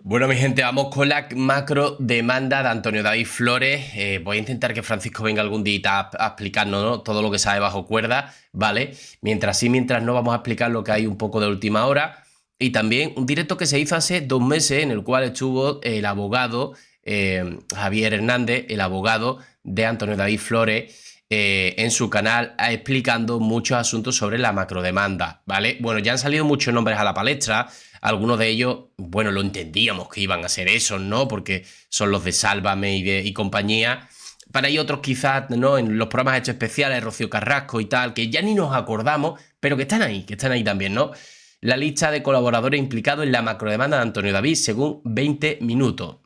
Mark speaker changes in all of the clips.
Speaker 1: Bueno, mi gente, vamos con la macro demanda de Antonio David Flores. Voy a intentar que Francisco venga algún día a explicarnos, ¿no?, todo lo que sabe bajo cuerda, ¿vale? Mientras sí, mientras no, vamos a explicar lo que hay un poco de última hora. Y también un directo que se hizo hace 2 meses en el cual estuvo el abogado Javier Hernández, el abogado de Antonio David Flores, en su canal explicando muchos asuntos sobre la macrodemanda, ¿vale? Bueno, ya han salido muchos nombres a la palestra. Algunos de ellos, bueno, lo entendíamos que iban a ser esos, ¿no? Porque son los de Sálvame y compañía. Para ellos otros quizás, ¿no?, en los programas hechos especiales, Rocío Carrasco y tal, que ya ni nos acordamos, pero que están ahí también, ¿no? La lista de colaboradores implicados en la macrodemanda de Antonio David, según 20 minutos.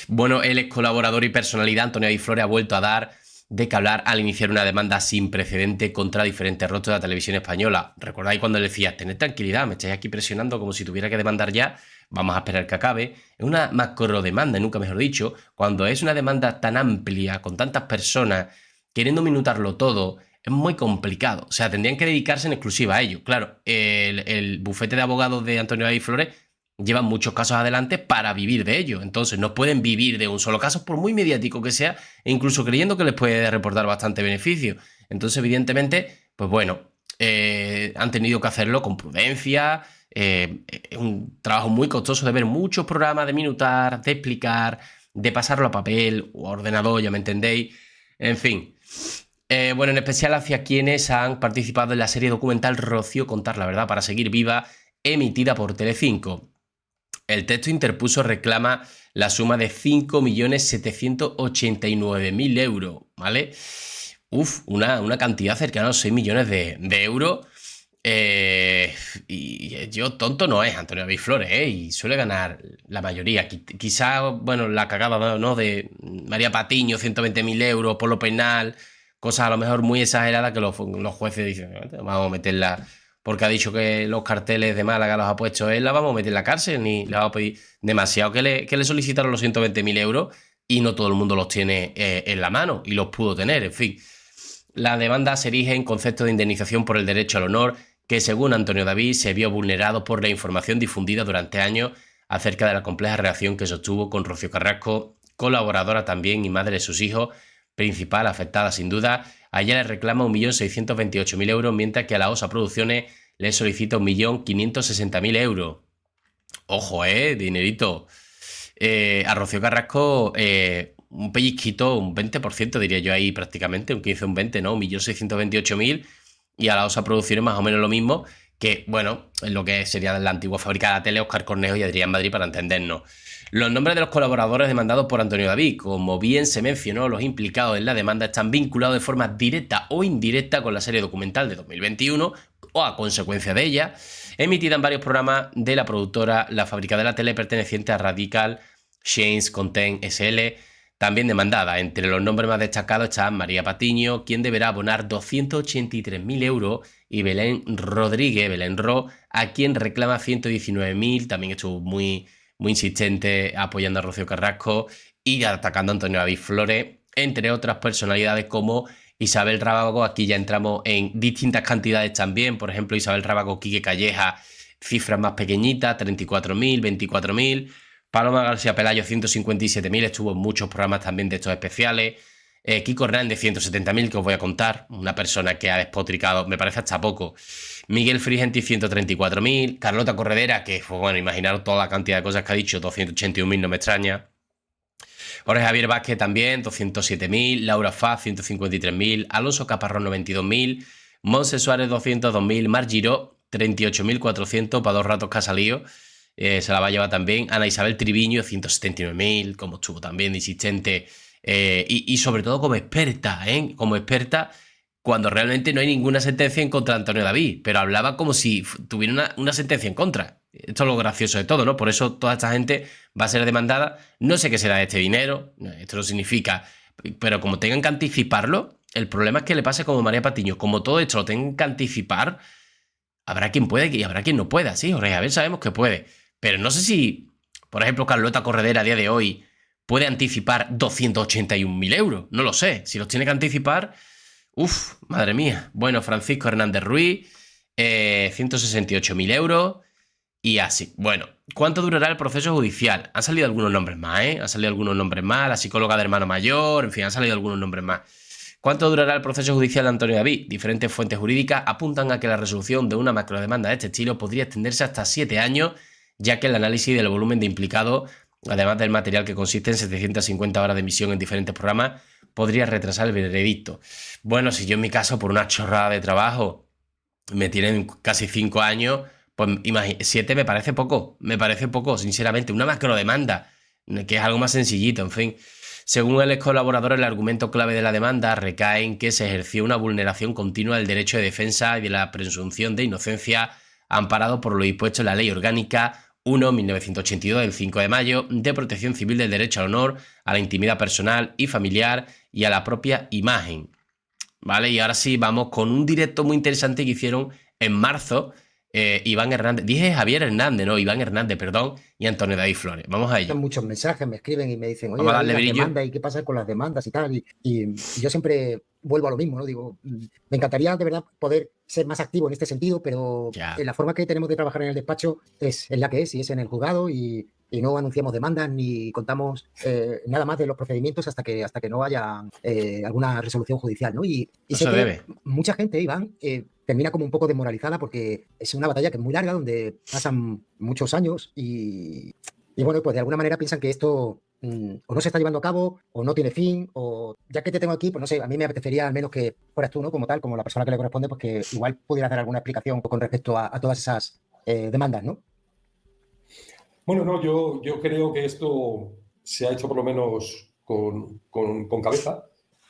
Speaker 1: Bueno, el ex colaborador y personalidad Antonio David Flores ha vuelto a dar de que hablar al iniciar una demanda sin precedente contra diferentes rostros de la televisión española. ¿Recordáis cuando le decía, tened tranquilidad, me estáis aquí presionando como si tuviera que demandar ya? Vamos a esperar que acabe. Es una macro demanda, nunca mejor dicho. Cuando es una demanda tan amplia, con tantas personas, queriendo minutarlo todo, es muy complicado. O sea, tendrían que dedicarse en exclusiva a ello. Claro, el bufete de abogados de Antonio David Flores llevan muchos casos adelante para vivir de ello. Entonces no pueden vivir de un solo caso, por muy mediático que sea, e incluso creyendo que les puede reportar bastante beneficio. Entonces, evidentemente, pues bueno, han tenido que hacerlo con prudencia. Es un trabajo muy costoso de ver muchos programas, de minutar, de explicar, de pasarlo a papel o a ordenador, ya me entendéis. En fin. Bueno, en especial hacia quienes han participado en la serie documental Rocío Contar la Verdad para seguir viva, emitida por Telecinco. El texto interpuso reclama la suma de 5.789.000 euros, ¿vale? Uf, una cantidad cercana a los 6 millones de euros. Y yo tonto no es Antonio David Flores, ¿eh? Y suele ganar la mayoría. Quizá, bueno, la cagada, ¿no?, de María Patiño, 120.000 euros por lo penal, cosas a lo mejor muy exageradas que los jueces dicen, vamos a meterla porque ha dicho que los carteles de Málaga los ha puesto él, la vamos a meter en la cárcel, ni le vamos a pedir demasiado que le solicitaron los 120.000 euros y no todo el mundo los tiene en la mano y los pudo tener, en fin. La demanda se erige en concepto de indemnización por el derecho al honor, que según Antonio David se vio vulnerado por la información difundida durante años acerca de la compleja relación que sostuvo con Rocío Carrasco, colaboradora también y madre de sus hijos, principal afectada sin duda. A ella le reclama 1.628.000 euros, mientras que a la OSA Producciones le solicita 1.560.000 euros. Ojo, dinerito. A Rocío Carrasco, un pellizquito, un 20% diría yo ahí prácticamente, un 15, un 20, ¿no? 1.628.000. Y a la OSA Producciones más o menos lo mismo, que, bueno, es lo que sería la antigua fábrica de la tele, Óscar Cornejo y Adrián Madrid, para entendernos. Los nombres de los colaboradores demandados por Antonio David, como bien se mencionó, los implicados en la demanda están vinculados de forma directa o indirecta con la serie documental de 2021 o a consecuencia de ella, emitida en varios programas de la productora La Fábrica de la Tele, perteneciente a Radical Chains Content SL, también demandada. Entre los nombres más destacados está María Patiño, quien deberá abonar 283.000 euros, y Belén Rodríguez, Belén Ro, a quien reclama 119.000. También estuvo muy insistente apoyando a Rocío Carrasco y atacando a Antonio David Flores, entre otras personalidades como Isabel Rábago. Aquí ya entramos en distintas cantidades también. Por ejemplo, Isabel Rábago, Quique Calleja, cifras más pequeñitas, 34.000, 24.000. Paloma García Pelayo, 157.000, estuvo en muchos programas también de estos especiales. Kiko Hernández, 170.000, que os voy a contar, una persona que ha despotricado, me parece hasta poco. Miguel Frigenti, 134.000. Carlota Corredera, que, pues bueno, imaginaros toda la cantidad de cosas que ha dicho, 281.000, no me extraña. Jorge Javier Vázquez también, 207.000. Laura Faz, 153.000. Alonso Caparrós, 92.000. Monse Suárez, 202.000. Mar Giró, 38.400, para 2 ratos que ha salido. Se la va a llevar también. Ana Isabel Triviño, 179.000, como estuvo también de insistente. Y sobre todo como experta, como experta, cuando realmente no hay ninguna sentencia en contra de Antonio David, pero hablaba como si tuviera una sentencia en contra. Esto es lo gracioso de todo, ¿no? Por eso toda esta gente va a ser demandada. No sé qué será de este dinero, esto no significa, pero como tengan que anticiparlo, el problema es que le pase como María Patiño, como todo esto lo tengan que anticipar, habrá quien puede y habrá quien no pueda, sí, Jorge, a ver, sabemos que puede, pero no sé si, por ejemplo, Carlota Corredera a día de hoy puede anticipar 281.000 euros, no lo sé, si los tiene que anticipar, uf, madre mía. Bueno, Francisco Hernández Ruiz, 168.000 euros. y así. Bueno, ¿cuánto durará el proceso judicial? Han salido algunos nombres más, ¿eh? Han salido algunos nombres más, la psicóloga de hermano mayor, en fin, han salido algunos nombres más. ¿Cuánto durará el proceso judicial de Antonio David? Diferentes fuentes jurídicas apuntan a que la resolución de una macrodemanda de este estilo podría extenderse hasta 7 años, ya que el análisis del volumen de implicados, además del material que consiste en 750 horas de emisión en diferentes programas, podría retrasar el veredicto. Bueno, si yo en mi caso, por una chorrada de trabajo, me tienen casi 5 años, pues 7 me parece poco, sinceramente. Una macrodemanda, que es algo más sencillito, en fin. Según el ex colaborador, el argumento clave de la demanda recae en que se ejerció una vulneración continua del derecho de defensa y de la presunción de inocencia, amparado por lo dispuesto en la Ley Orgánica 1/1982 del 5 de mayo de protección civil del derecho al honor, a la intimidad personal y familiar y a la propia imagen. ¿Vale? Y ahora sí, vamos con un directo muy interesante que hicieron en marzo Iván Hernández. Dije Javier Hernández, no, Iván Hernández, perdón, y Antonio David Flores. Vamos a ello.
Speaker 2: Muchos mensajes, me escriben y me dicen, oye,
Speaker 1: Vamos a
Speaker 2: David,
Speaker 1: darle
Speaker 2: las
Speaker 1: brillo.
Speaker 2: demandas y qué pasa con las demandas y tal. Y yo siempre vuelvo a lo mismo, ¿no? Digo, me encantaría de verdad poder ser más activo en este sentido, pero
Speaker 1: Ya.
Speaker 2: la forma que tenemos de trabajar en el despacho es la que es, y es en el juzgado, y no anunciamos demandas ni contamos nada más de los procedimientos hasta que no haya alguna resolución judicial, ¿no? Y
Speaker 1: No
Speaker 2: sé
Speaker 1: se
Speaker 2: que
Speaker 1: debe.
Speaker 2: mucha gente, Iván, termina como un poco desmoralizada porque es una batalla que es muy larga, donde pasan muchos años y bueno, pues de alguna manera piensan que esto o no se está llevando a cabo, o no tiene fin, o ya que te tengo aquí, pues no sé, a mí me apetecería al menos que fueras tú, ¿no? Como tal, como la persona que le corresponde, pues que igual pudieras dar alguna explicación con respecto a todas esas demandas, ¿no?
Speaker 3: Bueno, no, yo creo que esto se ha hecho por lo menos con cabeza.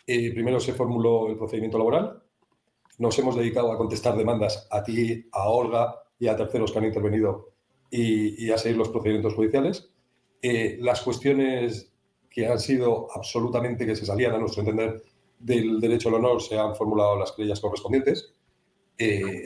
Speaker 3: Primero se formuló el procedimiento laboral. Nos hemos dedicado a contestar demandas a ti, a Olga y a terceros que han intervenido y a seguir los procedimientos judiciales. Las cuestiones que han sido absolutamente que se salían, a nuestro entender, del derecho al honor, se han formulado las querellas correspondientes.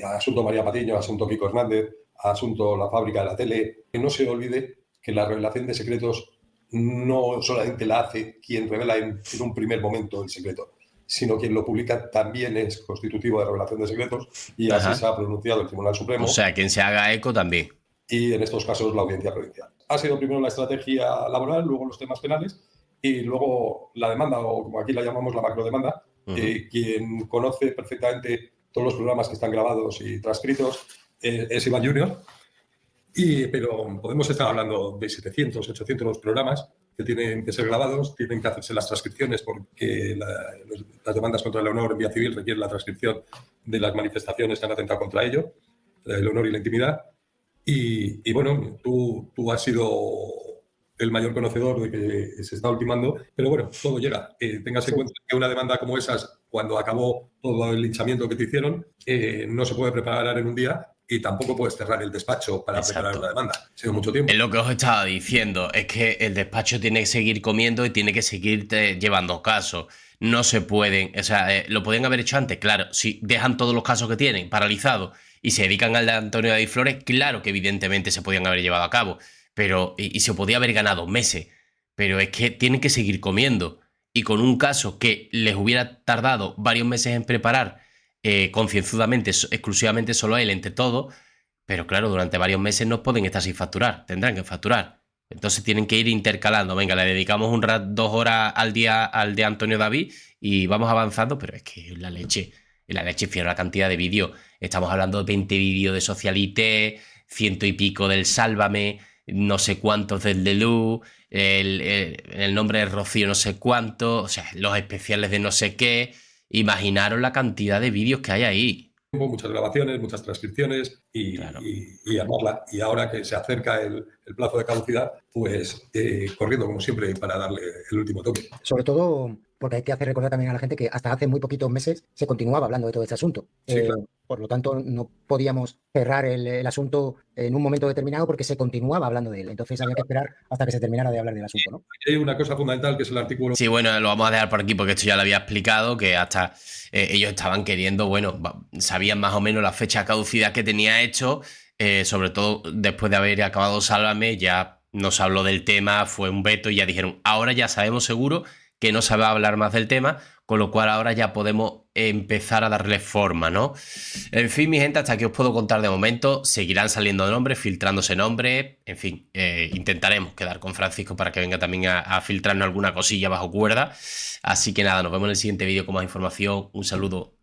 Speaker 3: Asunto María Patiño, asunto Kiko Hernández, asunto la fábrica de la tele. Que no se olvide que la revelación de secretos no solamente la hace quien revela en un primer momento el secreto, sino quien lo publica también es constitutivo de revelación de secretos, y así se ha pronunciado el Tribunal Supremo.
Speaker 1: O sea, quien se haga eco también.
Speaker 3: Y en estos casos la Audiencia Provincial. Ha sido primero la estrategia laboral, luego los temas penales y luego la demanda, o como aquí la llamamos la macrodemanda. Quien conoce perfectamente todos los programas que están grabados y transcritos es Iván Junior. Pero podemos estar hablando de 700, 800 programas que tienen que ser grabados, tienen que hacerse las transcripciones porque las demandas contra el honor en vía civil requieren la transcripción de las manifestaciones que han atentado contra ello, el honor y la intimidad. Y bueno, tú has sido el mayor conocedor de que se está ultimando, pero bueno, todo llega. Tengas en cuenta que una demanda como esas, cuando acabó todo el linchamiento que te hicieron, no se puede preparar en un día y tampoco puedes cerrar el despacho para preparar una demanda. Ha sido mucho tiempo.
Speaker 1: Es lo que os estaba diciendo, es que el despacho tiene que seguir comiendo y tiene que seguir llevando casos. No se pueden, o sea, lo podían haber hecho antes, claro. Si dejan todos los casos que tienen paralizados y se dedican al de Antonio David Flores, claro que evidentemente se podían haber llevado a cabo, pero y se podía haber ganado meses. Pero es que tienen que seguir comiendo. Y con un caso que les hubiera tardado varios meses en preparar, concienzudamente, exclusivamente solo a él, entre todos, pero claro, durante varios meses no pueden estar sin facturar, tendrán que facturar. Entonces tienen que ir intercalando. Venga, le dedicamos 2 horas al día al de Antonio David y vamos avanzando, pero es que la leche, fiero la cantidad de vídeos. Estamos hablando de 20 vídeos de Socialité, 100 y pico del Sálvame, no sé cuántos del de Luz, el nombre de Rocío no sé cuánto, o sea, los especiales de no sé qué. Imaginaros la cantidad de vídeos que hay ahí.
Speaker 3: Muchas grabaciones, muchas transcripciones
Speaker 1: Claro.
Speaker 3: y armarla. Y ahora que se acerca el plazo de caducidad, pues corriendo como siempre para darle el último toque.
Speaker 2: Sobre todo porque hay que hacer recordar también a la gente que hasta hace muy poquitos meses se continuaba hablando de todo este asunto.
Speaker 3: Sí, claro.
Speaker 2: Por lo tanto, no podíamos cerrar el asunto en un momento determinado porque se continuaba hablando de él. Entonces había que esperar hasta que se terminara de hablar del asunto, ¿no?
Speaker 3: Hay una cosa fundamental que es el artículo...
Speaker 1: Sí, bueno, lo vamos a dejar por aquí porque esto ya lo había explicado, que hasta ellos estaban queriendo, bueno, sabían más o menos la fecha de caducidad que tenía hecho, sobre todo después de haber acabado Sálvame, ya nos habló del tema, fue un veto y ya dijeron, ahora ya sabemos seguro que no se va a hablar más del tema, con lo cual ahora ya podemos empezar a darle forma, ¿no? En fin, mi gente, hasta aquí os puedo contar de momento. Seguirán saliendo nombres, filtrándose nombres, en fin, intentaremos quedar con Francisco para que venga también a filtrarnos alguna cosilla bajo cuerda. Así que nada, nos vemos en el siguiente vídeo con más información. Un saludo.